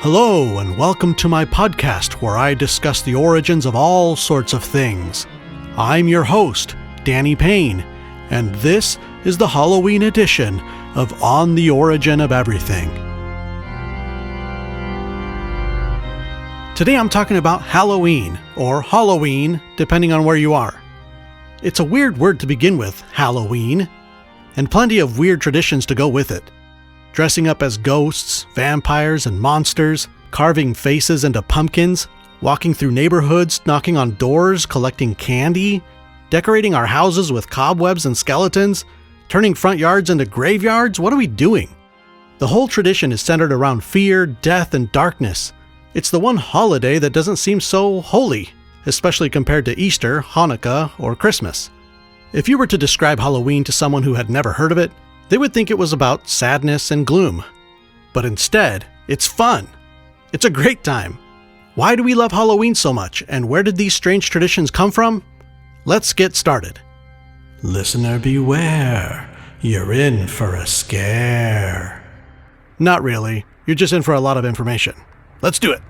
Hello, and welcome to my podcast where I discuss the origins of all sorts of things. I'm your host, Danny Payne, and this is the Halloween edition of On the Origin of Everything. Today I'm talking about Halloween, or Halloween, depending on where you are. It's a weird word to begin with, Halloween, and plenty of weird traditions to go with it. Dressing up as ghosts, vampires, and monsters, carving faces into pumpkins, walking through neighborhoods, knocking on doors, collecting candy, decorating our houses with cobwebs and skeletons, turning front yards into graveyards. What are we doing? The whole tradition is centered around fear, death, and darkness. It's the one holiday that doesn't seem so holy, especially compared to Easter, Hanukkah, or Christmas. If you were to describe Halloween to someone who had never heard of it, they would think it was about sadness and gloom. But instead, it's fun. It's a great time. Why do we love Halloween so much, and where did these strange traditions come from? Let's get started. Listener beware, you're in for a scare. Not really, you're just in for a lot of information. Let's do it.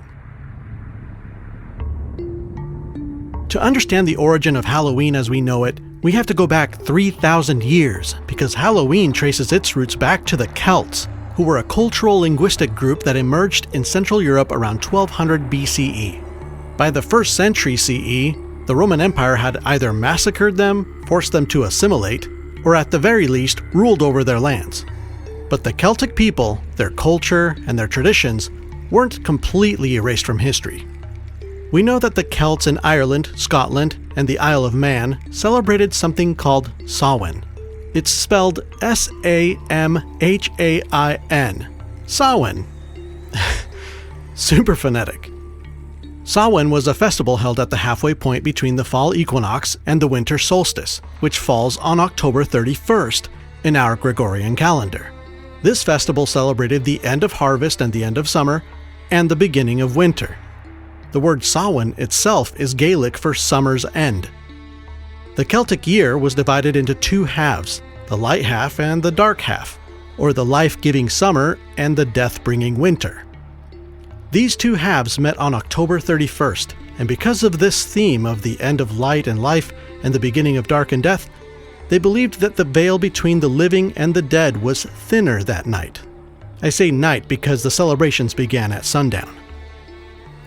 To understand the origin of Halloween as we know it, we have to go back 3,000 years, because Halloween traces its roots back to the Celts, who were a cultural linguistic group that emerged in Central Europe around 1200 BCE. By the 1st century CE, the Roman Empire had either massacred them, forced them to assimilate, or at the very least ruled over their lands. But the Celtic people, their culture, and their traditions weren't completely erased from history. We know that the Celts in Ireland, Scotland, and the Isle of Man celebrated something called Samhain. It's spelled S-A-M-H-A-I-N. Samhain. Super phonetic. Samhain was a festival held at the halfway point between the fall equinox and the winter solstice, which falls on October 31st in our Gregorian calendar. This festival celebrated the end of harvest and the end of summer, and the beginning of winter. The word Samhain itself is Gaelic for summer's end. The Celtic year was divided into two halves, the light half and the dark half, or the life-giving summer and the death-bringing winter. These two halves met on October 31st, and because of this theme of the end of light and life and the beginning of dark and death, they believed that the veil between the living and the dead was thinner that night. I say night because the celebrations began at sundown.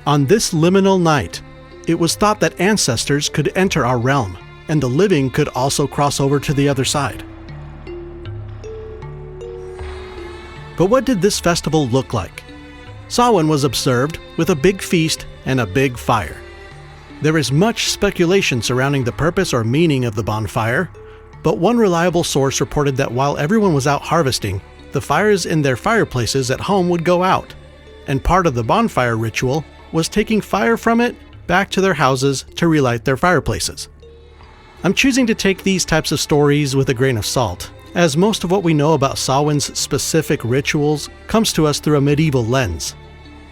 On this liminal night, it was thought that ancestors could enter our realm, and the living could also cross over to the other side. But what did this festival look like? Samhain was observed with a big feast and a big fire. There is much speculation surrounding the purpose or meaning of the bonfire, but one reliable source reported that while everyone was out harvesting, the fires in their fireplaces at home would go out, and part of the bonfire ritual was taking fire from it back to their houses to relight their fireplaces. I'm choosing to take these types of stories with a grain of salt, as most of what we know about Samhain's specific rituals comes to us through a medieval lens.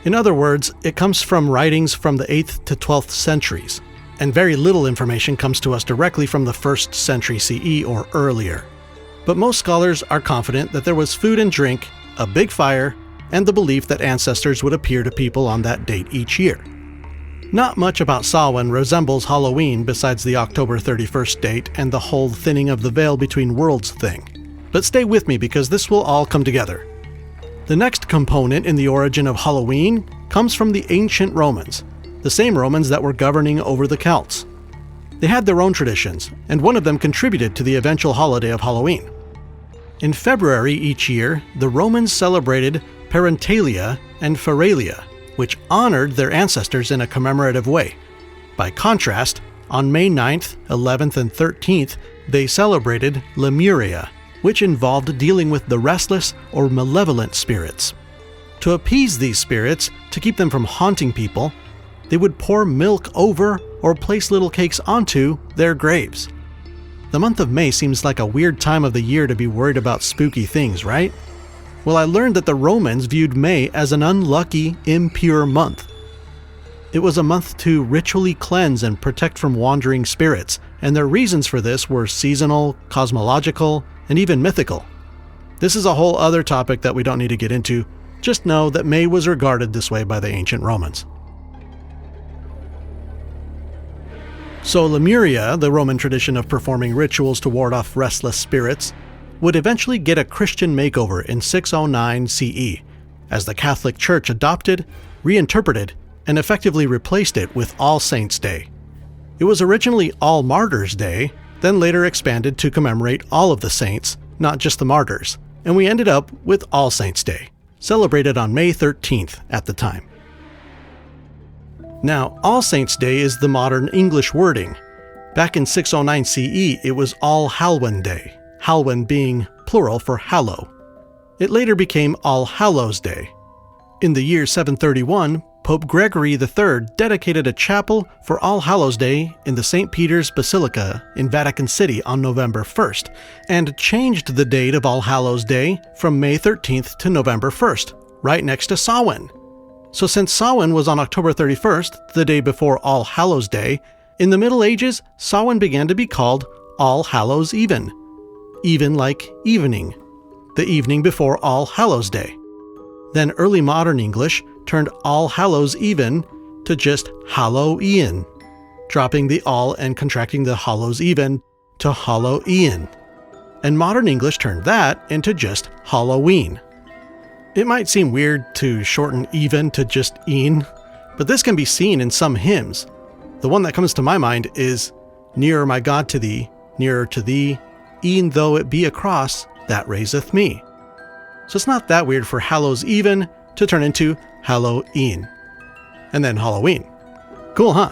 In other words, it comes from writings from the 8th to 12th centuries, and very little information comes to us directly from the 1st century CE or earlier. But most scholars are confident that there was food and drink, a big fire, and the belief that ancestors would appear to people on that date each year. Not much about Samhain resembles Halloween besides the October 31st date and the whole thinning of the veil between worlds thing. But stay with me because this will all come together. The next component in the origin of Halloween comes from the ancient Romans, the same Romans that were governing over the Celts. They had their own traditions, and one of them contributed to the eventual holiday of Halloween. In February each year, the Romans celebrated Parentalia and Feralia, which honored their ancestors in a commemorative way. By contrast, on May 9th, 11th, and 13th, they celebrated Lemuria, which involved dealing with the restless or malevolent spirits. To appease these spirits, to keep them from haunting people, they would pour milk over or place little cakes onto their graves. The month of May seems like a weird time of the year to be worried about spooky things, right? Well, I learned that the Romans viewed May as an unlucky, impure month. It was a month to ritually cleanse and protect from wandering spirits, and their reasons for this were seasonal, cosmological, and even mythical. This is a whole other topic that we don't need to get into. Just know that May was regarded this way by the ancient Romans. So Lemuria, the Roman tradition of performing rituals to ward off restless spirits, would eventually get a Christian makeover in 609 CE, as the Catholic Church adopted, reinterpreted, and effectively replaced it with All Saints' Day. It was originally All Martyrs' Day, then later expanded to commemorate all of the saints, not just the martyrs, and we ended up with All Saints' Day, celebrated on May 13th at the time. Now, All Saints' Day is the modern English wording. Back in 609 CE, it was All Hallowen Day, Hallowen being plural for hallow. It later became All Hallows' Day. In the year 731, Pope Gregory III dedicated a chapel for All Hallows' Day in the St. Peter's Basilica in Vatican City on November 1st, and changed the date of All Hallows' Day from May 13th to November 1st, right next to Samhain. So since Samhain was on October 31st, the day before All Hallows' Day, in the Middle Ages, Samhain began to be called All Hallows Even. Even like evening, the evening before All Hallows' Day. Then early modern English turned All Hallows Even to just Hallow-e'en, dropping the all and contracting the Hallows Even to Hallow-e'en. And modern English turned that into just Halloween. It might seem weird to shorten even to just e'en, but this can be seen in some hymns. The one that comes to my mind is, "Nearer my God to thee, nearer to thee, e'en though it be a cross that raiseth me." So it's not that weird for Hallows Even to turn into Hallow-e'en. And then Halloween. Cool, huh?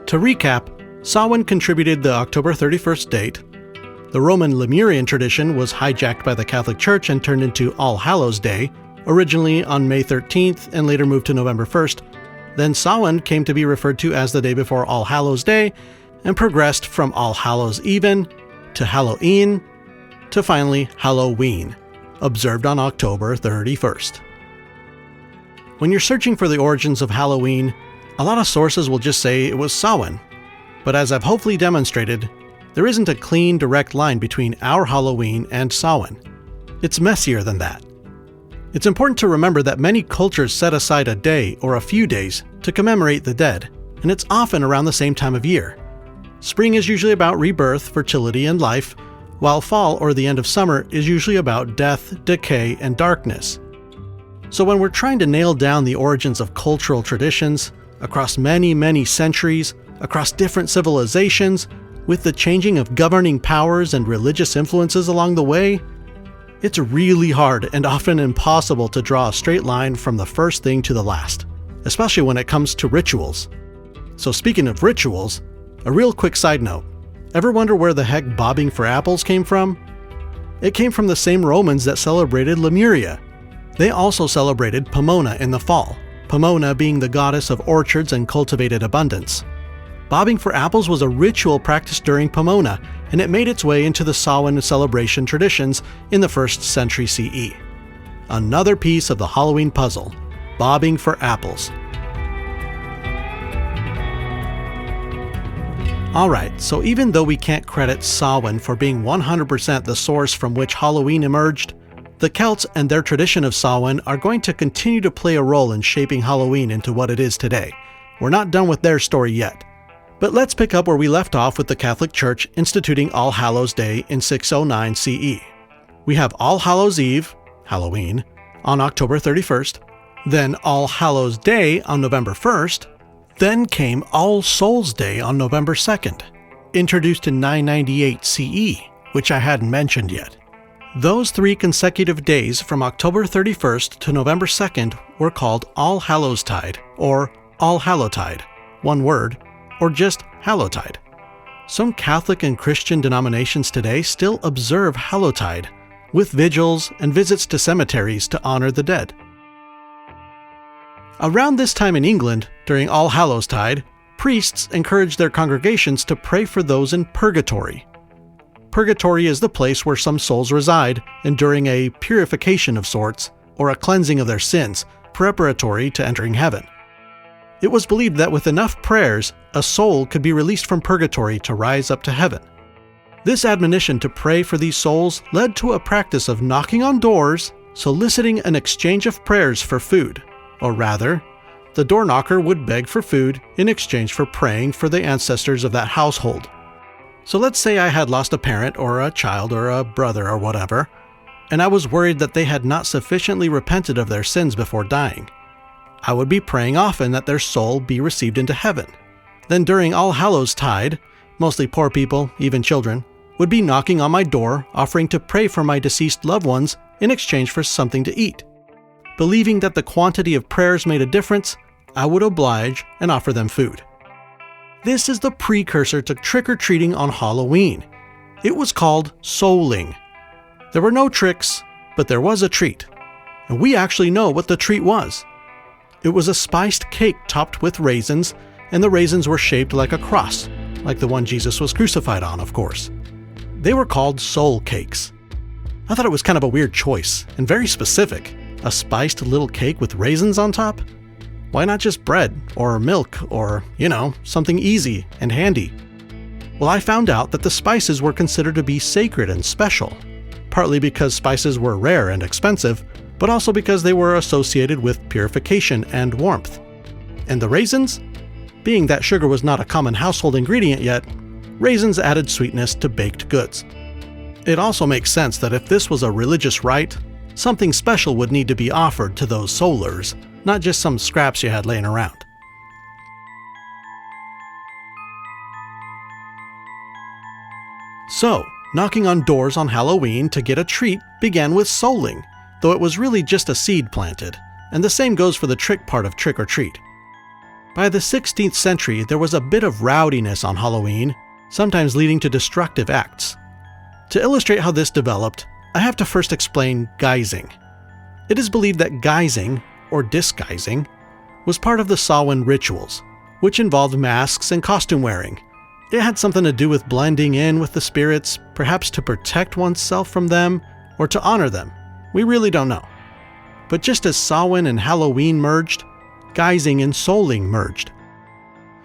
To recap, Samhain contributed the October 31st date. The Roman Lemurian tradition was hijacked by the Catholic Church and turned into All Hallows' Day, originally on May 13th and later moved to November 1st. Then Samhain came to be referred to as the day before All Hallows' Day and progressed from All Hallows Even to Hallow-e'en to finally Halloween, observed on October 31st. When you're searching for the origins of Halloween, a lot of sources will just say it was Samhain. But as I've hopefully demonstrated, there isn't a clean, direct line between our Halloween and Samhain. It's messier than that. It's important to remember that many cultures set aside a day or a few days to commemorate the dead, and it's often around the same time of year. Spring is usually about rebirth, fertility, and life, while fall or the end of summer is usually about death, decay, and darkness. So when we're trying to nail down the origins of cultural traditions across many, many centuries, across different civilizations, with the changing of governing powers and religious influences along the way, it's really hard and often impossible to draw a straight line from the first thing to the last, especially when it comes to rituals. So speaking of rituals, a real quick side note. Ever wonder where the heck bobbing for apples came from? It came from the same Romans that celebrated Lemuria. They also celebrated Pomona in the fall, Pomona being the goddess of orchards and cultivated abundance. Bobbing for apples was a ritual practiced during Pomona, and it made its way into the Samhain celebration traditions in the 1st century CE. Another piece of the Halloween puzzle, bobbing for apples. Alright, so even though we can't credit Samhain for being 100% the source from which Halloween emerged, the Celts and their tradition of Samhain are going to continue to play a role in shaping Halloween into what it is today. We're not done with their story yet. But let's pick up where we left off with the Catholic Church instituting All Hallows' Day in 609 CE. We have All Hallows' Eve, Halloween, on October 31st, then All Hallows' Day on November 1st, then came All Souls' Day on November 2nd, introduced in 998 CE, which I hadn't mentioned yet. Those 3 consecutive days from October 31st to November 2nd were called All Hallowstide, or All Hallowtide, one word, or just Hallowtide. Some Catholic and Christian denominations today still observe Hallowtide, with vigils and visits to cemeteries to honor the dead. Around this time in England, during All Hallowstide, priests encouraged their congregations to pray for those in purgatory. Purgatory is the place where some souls reside, enduring a purification of sorts, or a cleansing of their sins, preparatory to entering heaven. It was believed that with enough prayers, a soul could be released from purgatory to rise up to heaven. This admonition to pray for these souls led to a practice of knocking on doors, soliciting an exchange of prayers for food, or rather, the door knocker would beg for food in exchange for praying for the ancestors of that household. So let's say I had lost a parent or a child or a brother or whatever, and I was worried that they had not sufficiently repented of their sins before dying. I would be praying often that their soul be received into heaven. Then during All Hallows Tide, mostly poor people, even children, would be knocking on my door offering to pray for my deceased loved ones in exchange for something to eat. Believing that the quantity of prayers made a difference, I would oblige and offer them food. This is the precursor to trick-or-treating on Halloween. It was called souling. There were no tricks, but there was a treat. And we actually know what the treat was. It was a spiced cake topped with raisins, and the raisins were shaped like a cross, like the one Jesus was crucified on, of course. They were called soul cakes. I thought it was kind of a weird choice, and very specific. A spiced little cake with raisins on top? Why not just bread, or milk, or, something easy and handy? Well, I found out that the spices were considered to be sacred and special, partly because spices were rare and expensive, but also because they were associated with purification and warmth. And the raisins? Being that sugar was not a common household ingredient yet, raisins added sweetness to baked goods. It also makes sense that if this was a religious rite, something special would need to be offered to those soulers, not just some scraps you had laying around. So, knocking on doors on Halloween to get a treat began with souling, though it was really just a seed planted, and the same goes for the trick part of trick or treat. By the 16th century, there was a bit of rowdiness on Halloween, sometimes leading to destructive acts. To illustrate how this developed, I have to first explain guising. It is believed that guising, or disguising, was part of the Samhain rituals, which involved masks and costume wearing. It had something to do with blending in with the spirits, perhaps to protect oneself from them, or to honor them. We really don't know. But just as Samhain and Halloween merged, guising and souling merged.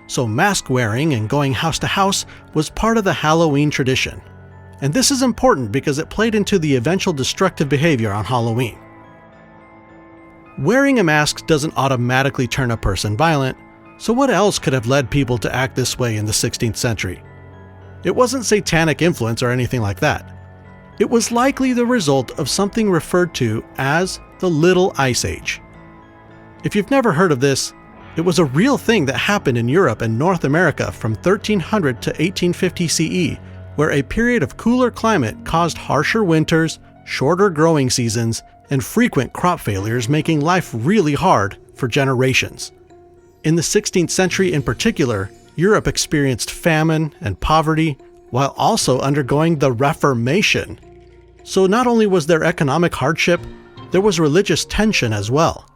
So mask wearing and going house to house was part of the Halloween tradition. And this is important because it played into the eventual destructive behavior on Halloween. Wearing a mask doesn't automatically turn a person violent, so what else could have led people to act this way in the 16th century? It wasn't satanic influence or anything like that. It was likely the result of something referred to as the Little Ice Age. If you've never heard of this, it was a real thing that happened in Europe and North America from 1300 to 1850 CE, where a period of cooler climate caused harsher winters, shorter growing seasons, and frequent crop failures, making life really hard for generations. In the 16th century in particular, Europe experienced famine and poverty while also undergoing the Reformation. So not only was there economic hardship, there was religious tension as well.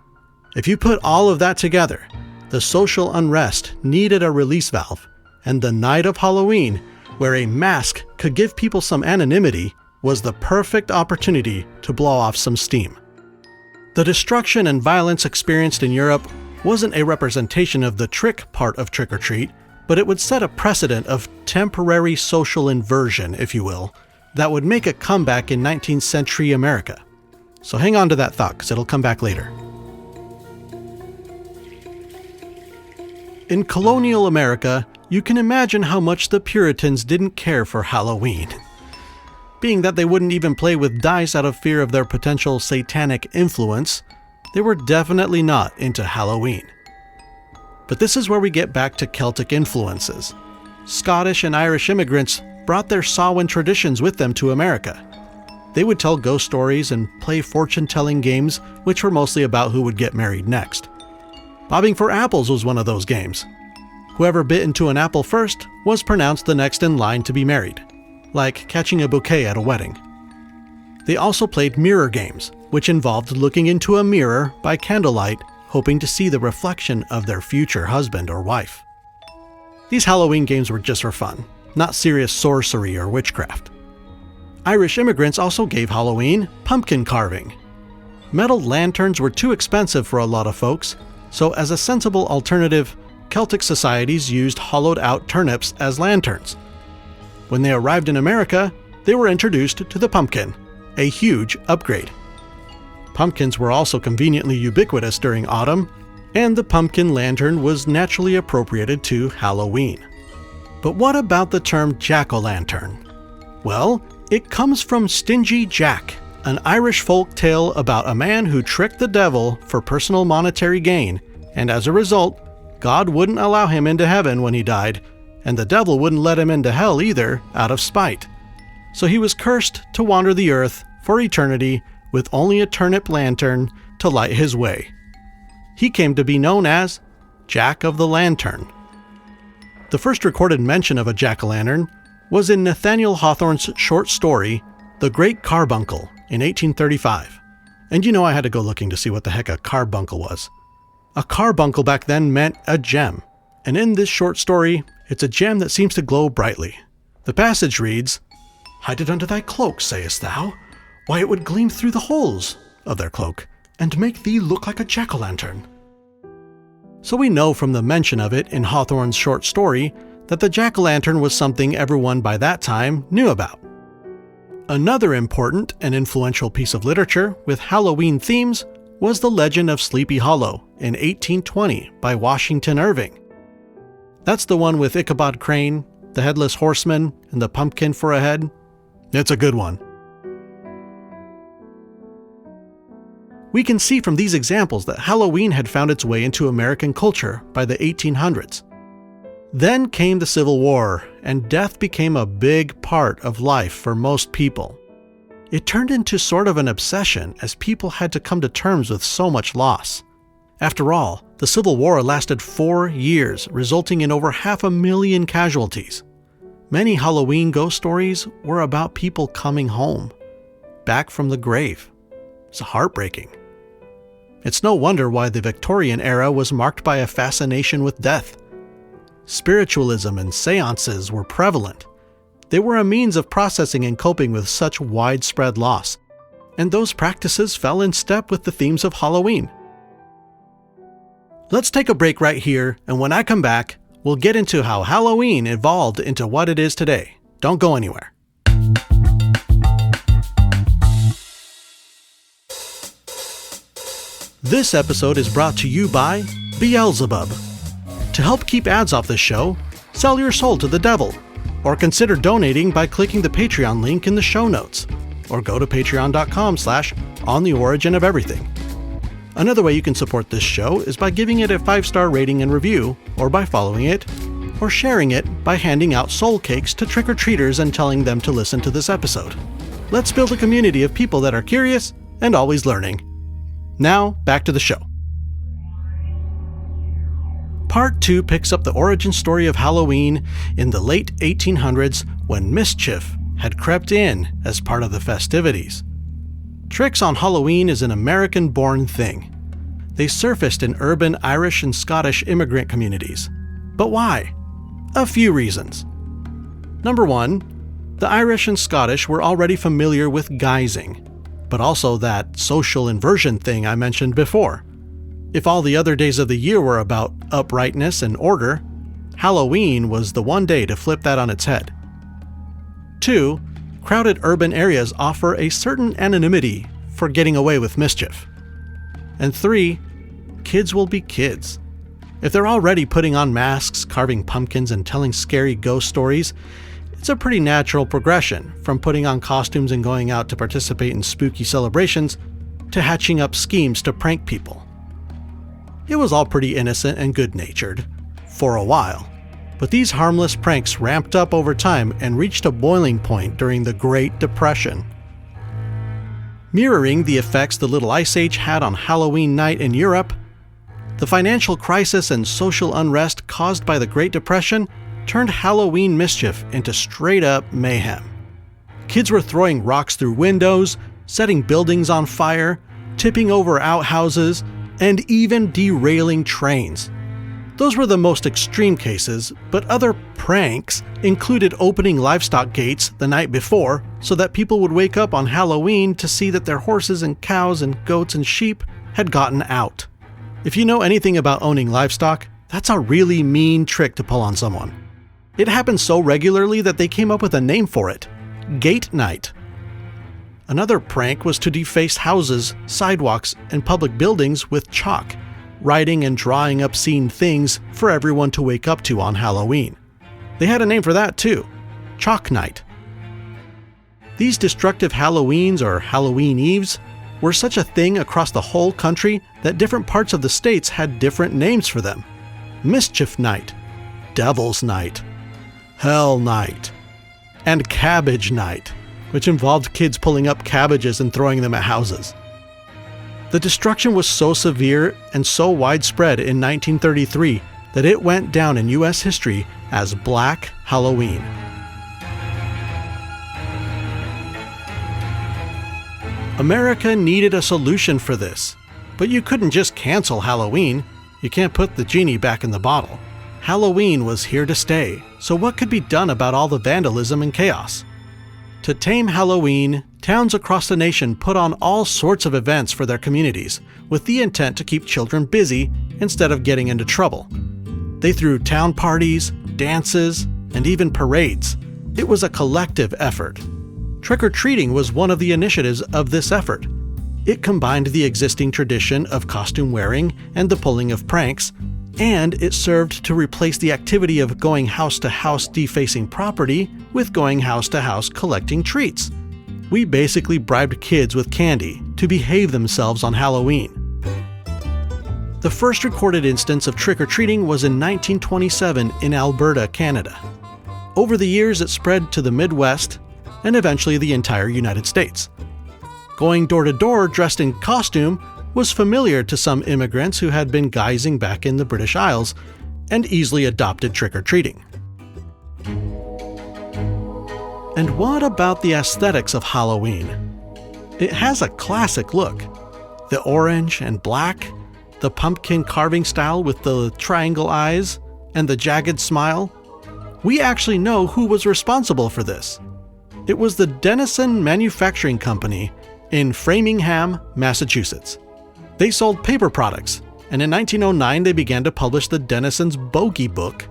If you put all of that together, the social unrest needed a release valve, and the night of Halloween, where a mask could give people some anonymity, was the perfect opportunity to blow off some steam. The destruction and violence experienced in Europe wasn't a representation of the trick part of trick-or-treat, but it would set a precedent of temporary social inversion, if you will, that would make a comeback in 19th century America. So hang on to that thought, because it'll come back later. In colonial America, you can imagine how much the Puritans didn't care for Halloween. Being that they wouldn't even play with dice out of fear of their potential satanic influence, they were definitely not into Halloween. But this is where we get back to Celtic influences. Scottish and Irish immigrants brought their Samhain traditions with them to America. They would tell ghost stories and play fortune-telling games, which were mostly about who would get married next. Bobbing for apples was one of those games. Whoever bit into an apple first was pronounced the next in line to be married, like catching a bouquet at a wedding. They also played mirror games, which involved looking into a mirror by candlelight, hoping to see the reflection of their future husband or wife. These Halloween games were just for fun, not serious sorcery or witchcraft. Irish immigrants also gave Halloween pumpkin carving. Metal lanterns were too expensive for a lot of folks, so as a sensible alternative, Celtic societies used hollowed-out turnips as lanterns. When they arrived in America, they were introduced to the pumpkin, a huge upgrade. Pumpkins were also conveniently ubiquitous during autumn, and the pumpkin lantern was naturally appropriated to Halloween. But what about the term jack-o'-lantern? Well, it comes from Stingy Jack, an Irish folk tale about a man who tricked the devil for personal monetary gain, and as a result, God wouldn't allow him into heaven when he died, and the devil wouldn't let him into hell either, out of spite. So he was cursed to wander the earth for eternity with only a turnip lantern to light his way. He came to be known as Jack of the Lantern. The first recorded mention of a jack-o'-lantern was in Nathaniel Hawthorne's short story, The Great Carbuncle, in 1835. And you know I had to go looking to see what the heck a carbuncle was. A carbuncle back then meant a gem, and in this short story, it's a gem that seems to glow brightly. The passage reads, "Hide it under thy cloak, sayest thou? Why, it would gleam through the holes of their cloak, and make thee look like a jack-o'-lantern." So we know from the mention of it in Hawthorne's short story that the jack-o'-lantern was something everyone by that time knew about. Another important and influential piece of literature with Halloween themes was The Legend of Sleepy Hollow in 1820 by Washington Irving. That's the one with Ichabod Crane, the Headless Horseman, and the pumpkin for a head. It's a good one. We can see from these examples that Halloween had found its way into American culture by the 1800s. Then came the Civil War, and death became a big part of life for most people. It turned into sort of an obsession as people had to come to terms with so much loss. After all, the Civil War lasted 4 years, resulting in over 500,000 casualties. Many Halloween ghost stories were about people coming home, back from the grave. It's heartbreaking. It's no wonder why the Victorian era was marked by a fascination with death. Spiritualism and seances were prevalent. They were a means of processing and coping with such widespread loss, and those practices fell in step with the themes of Halloween. Let's take a break right here, and when I come back, we'll get into how Halloween evolved into what it is today. Don't go anywhere. This episode is brought to you by Beelzebub. To help keep ads off this show, sell your soul to the devil, or consider donating by clicking the Patreon link in the show notes, or go to patreon.com/ontheoriginofeverything. Another way you can support this show is by giving it a 5-star rating and review, or by following it, or sharing it by handing out soul cakes to trick-or-treaters and telling them to listen to this episode. Let's build a community of people that are curious and always learning. Now, back to the show. Part 2 picks up the origin story of Halloween in the late 1800s when mischief had crept in as part of the festivities. Tricks on Halloween is an American-born thing. They surfaced in urban Irish and Scottish immigrant communities. But why? A few reasons. Number 1, the Irish and Scottish were already familiar with guising, but also that social inversion thing I mentioned before. If all the other days of the year were about uprightness and order, Halloween was the one day to flip that on its head. 2, crowded urban areas offer a certain anonymity for getting away with mischief. And 3, kids will be kids. If they're already putting on masks, carving pumpkins, and telling scary ghost stories, it's a pretty natural progression from putting on costumes and going out to participate in spooky celebrations to hatching up schemes to prank people. It was all pretty innocent and good-natured, for a while, but these harmless pranks ramped up over time and reached a boiling point during the Great Depression. Mirroring the effects the Little Ice Age had on Halloween night in Europe, the financial crisis and social unrest caused by the Great Depression turned Halloween mischief into straight-up mayhem. Kids were throwing rocks through windows, setting buildings on fire, tipping over outhouses, and even derailing trains. Those were the most extreme cases, but other pranks included opening livestock gates the night before so that people would wake up on Halloween to see that their horses and cows and goats and sheep had gotten out. If you know anything about owning livestock, that's a really mean trick to pull on someone. It happened so regularly that they came up with a name for it: Gate Night. Another prank was to deface houses, sidewalks, and public buildings with chalk, writing and drawing obscene things for everyone to wake up to on Halloween. They had a name for that too: Chalk Night. These destructive Halloweens or Halloween Eves were such a thing across the whole country that different parts of the states had different names for them: Mischief Night, Devil's Night, Hell Night, and Cabbage Night, which involved kids pulling up cabbages and throwing them at houses. The destruction was so severe and so widespread in 1933 that it went down in U.S. history as Black Halloween. America needed a solution for this, but you couldn't just cancel Halloween. You can't put the genie back in the bottle. Halloween was here to stay, so what could be done about all the vandalism and chaos? To tame Halloween, towns across the nation put on all sorts of events for their communities, with the intent to keep children busy instead of getting into trouble. They threw town parties, dances, and even parades. It was a collective effort. Trick-or-treating was one of the initiatives of this effort. It combined the existing tradition of costume wearing and the pulling of pranks, and it served to replace the activity of going house to house defacing property with going house to house collecting treats. We basically bribed kids with candy to behave themselves on Halloween. The first recorded instance of trick-or-treating was in 1927 in Alberta, Canada. Over the years, it spread to the Midwest and eventually the entire United States. Going door to door dressed in costume was familiar to some immigrants who had been guising back in the British Isles and easily adopted trick-or-treating. And what about the aesthetics of Halloween? It has a classic look. The orange and black, the pumpkin carving style with the triangle eyes, and the jagged smile. We actually know who was responsible for this. It was the Dennison Manufacturing Company in Framingham, Massachusetts. They sold paper products, and in 1909 they began to publish the Dennison's Bogey Book,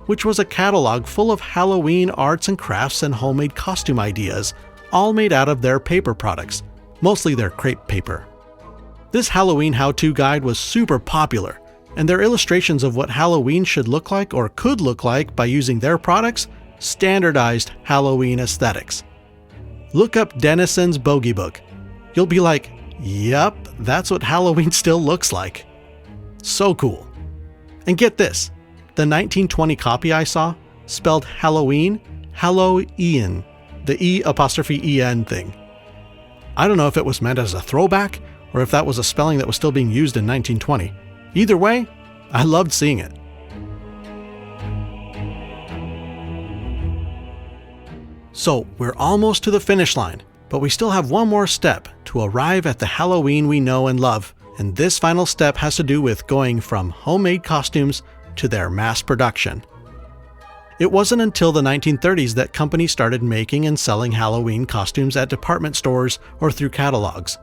which was a catalog full of Halloween arts and crafts and homemade costume ideas, all made out of their paper products, mostly their crepe paper. This Halloween how-to guide was super popular, and their illustrations of what Halloween should look like or could look like by using their products standardized Halloween aesthetics. Look up Dennison's Bogey Book. You'll be like, yep, that's what Halloween still looks like. So cool. And get this, the 1920 copy I saw spelled Halloween, Hallow-Ian, the E'-en thing. I don't know if it was meant as a throwback or if that was a spelling that was still being used in 1920. Either way, I loved seeing it. So we're almost to the finish line, but we still have one more step to arrive at the Halloween we know and love, and this final step has to do with going from homemade costumes to their mass production. It wasn't until the 1930s that companies started making and selling Halloween costumes at department stores or through catalogs.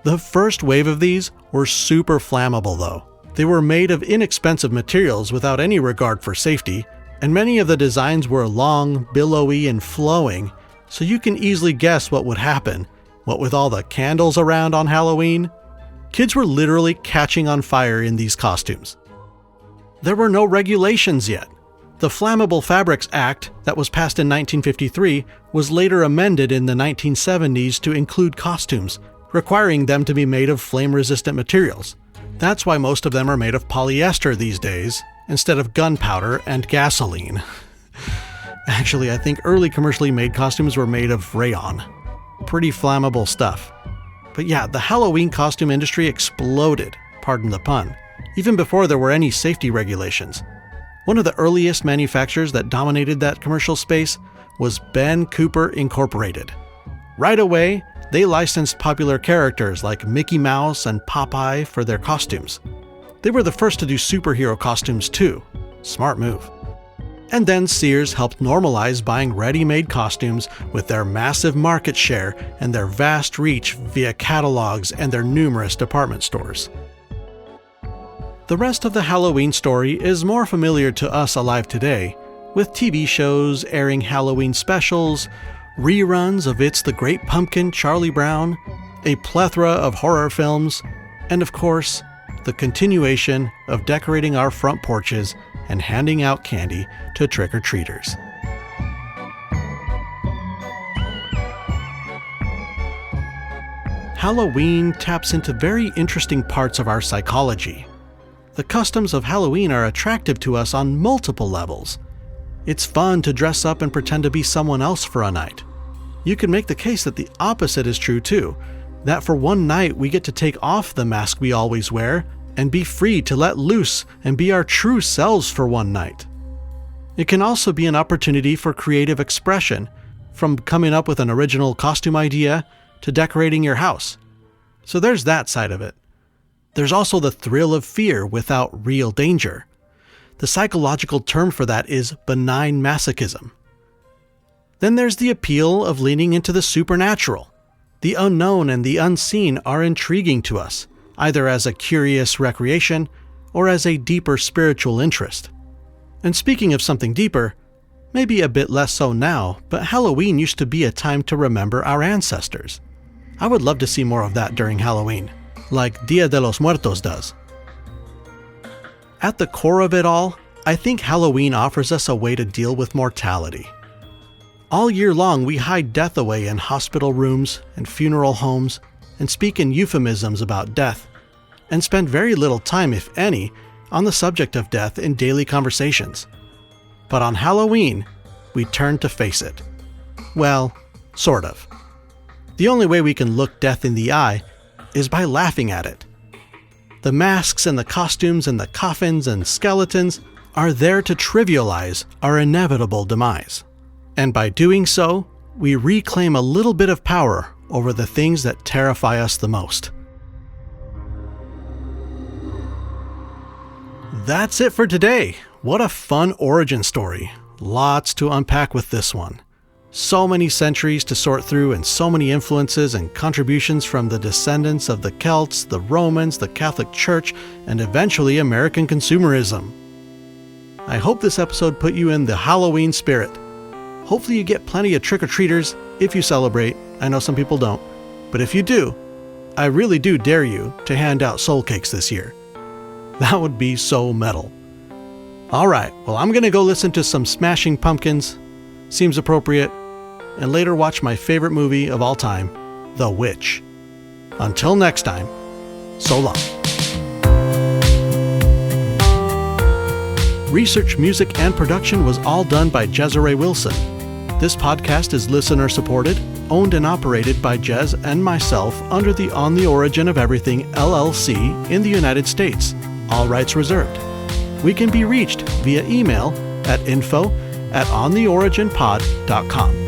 The first wave of these were super flammable though. They were made of inexpensive materials without any regard for safety, and many of the designs were long, billowy, and flowing, so you can easily guess what would happen. What with all the candles around on Halloween? Kids were literally catching on fire in these costumes. There were no regulations yet. The Flammable Fabrics Act that was passed in 1953 was later amended in the 1970s to include costumes, requiring them to be made of flame-resistant materials. That's why most of them are made of polyester these days, instead of gunpowder and gasoline. Actually, I think early commercially made costumes were made of rayon. Pretty flammable stuff. But yeah, the Halloween costume industry exploded, pardon the pun, even before there were any safety regulations. One of the earliest manufacturers that dominated that commercial space was Ben Cooper Incorporated. Right away, they licensed popular characters like Mickey Mouse and Popeye for their costumes. They were the first to do superhero costumes too. Smart move. And then Sears helped normalize buying ready-made costumes with their massive market share and their vast reach via catalogs and their numerous department stores. The rest of the Halloween story is more familiar to us alive today, with TV shows airing Halloween specials, reruns of It's the Great Pumpkin, Charlie Brown, a plethora of horror films, and of course, the continuation of decorating our front porches and handing out candy to trick-or-treaters. Halloween taps into very interesting parts of our psychology. The customs of Halloween are attractive to us on multiple levels. It's fun to dress up and pretend to be someone else for a night. You can make the case that the opposite is true too, that for one night we get to take off the mask we always wear and be free to let loose and be our true selves for one night. It can also be an opportunity for creative expression, from coming up with an original costume idea to decorating your house. So there's that side of it. There's also the thrill of fear without real danger. The psychological term for that is benign masochism. Then there's the appeal of leaning into the supernatural. The unknown and the unseen are intriguing to us, either as a curious recreation or as a deeper spiritual interest. And speaking of something deeper, maybe a bit less so now, but Halloween used to be a time to remember our ancestors. I would love to see more of that during Halloween, like Dia de los Muertos does. At the core of it all, I think Halloween offers us a way to deal with mortality. All year long, we hide death away in hospital rooms and funeral homes and speak in euphemisms about death, and spend very little time, if any, on the subject of death in daily conversations. But on Halloween, we turn to face it. Well, sort of. The only way we can look death in the eye is by laughing at it. The masks and the costumes and the coffins and skeletons are there to trivialize our inevitable demise. And by doing so, we reclaim a little bit of power over the things that terrify us the most. That's it for today. What a fun origin story. Lots to unpack with this one. So many centuries to sort through and so many influences and contributions from the descendants of the Celts, the Romans, the Catholic Church, and eventually American consumerism. I hope this episode put you in the Halloween spirit. Hopefully you get plenty of trick-or-treaters if you celebrate. I know some people don't. But if you do, I really do dare you to hand out soul cakes this year. That would be so metal. Alright, well I'm gonna go listen to some Smashing Pumpkins. Seems appropriate. And later watch my favorite movie of all time, The Witch. Until next time, so long. Research, music, and production was all done by Jezere Wilson. This podcast is listener-supported, owned and operated by Jez and myself under the On the Origin of Everything LLC in the United States. All rights reserved. We can be reached via email at info@ontheoriginpod.com.